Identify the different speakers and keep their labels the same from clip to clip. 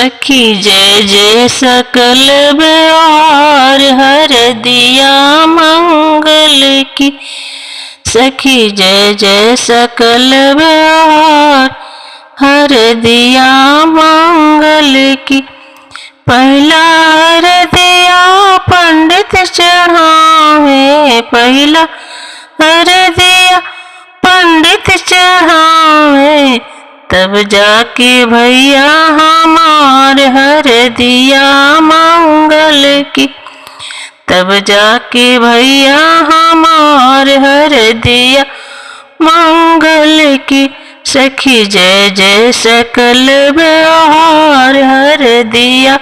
Speaker 1: सखी जय जय सकल व्यवहार हर दिया मंगल की। सखी जय जय सकल व्यवहार हर दिया मंगल की। पहला हर दिया पंडित चढ़ावे, पहला हर दिया पंडित चढ़ावे, तब जाके भैया हमार हर दिया मंगल की। तब जाके भैया हमार हर दिया मंगल की। सखी जय जय सकल व्यवहार हर दिया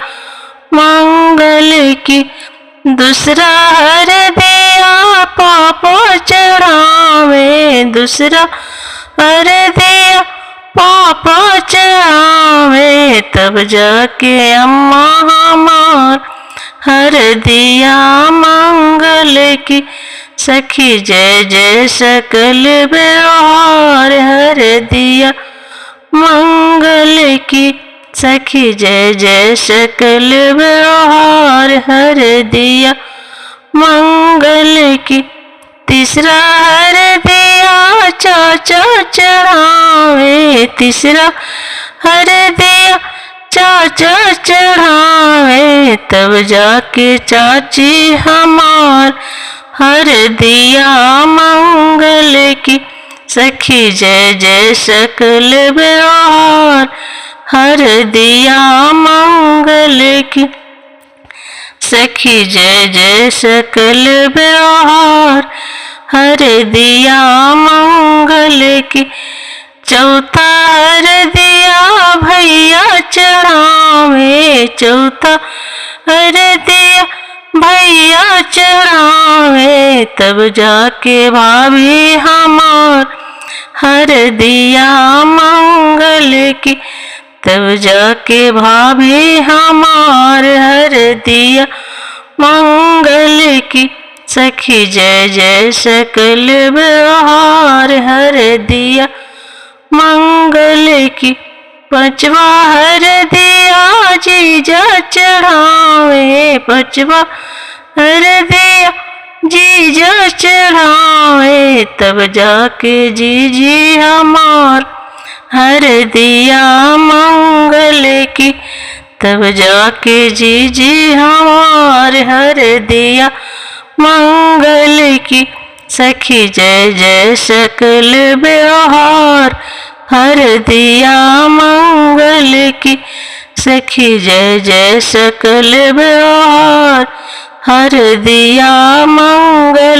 Speaker 1: मंगल की। दूसरा हर दिया पापो चढ़ावे, दूसरा हर दिया पापो चढ़ावे, तब जाके अम्मा हमार हर दिया मंगल की। सखी जय जय सकल व्यवहार हर दिया मंगल की। सखी जय जय सकल व्यवहार हर दिया मंगल की। तीसरा हर दिया चाचा चढ़ावे, तीसरा हर दिया चाचा चढ़ावे, तब जाके चाची हमार हर दिया मंगल की। सखी जय जय सकल व्यवहार हर दिया मंगल की। सखी जय जय सकल व्यवहार हर दिया मंगल की। चौथा हर दिया भैया चढ़ावे, चौथा हर दिया भैया चढ़ावे, तब जाके भाभी हमार हर दिया मंगल की। तब जाके भाभी हमार हर दिया मंगल की। सखी जय जय सकल व्यवहार हर दिया मंगल की। पांचवा हर दिया जीजा चढ़ावे, पांचवा हर दिया जीजा चढ़ावे, तब जाके जीजी हमार हर दिया मंगल की। तब जाके जीजी हमार हर दिया मंगल की। सखी जय जय सकल व्यवहार हर दिया मंगल की। सखी जय जय सकल व्यवहार हर दिया मंगल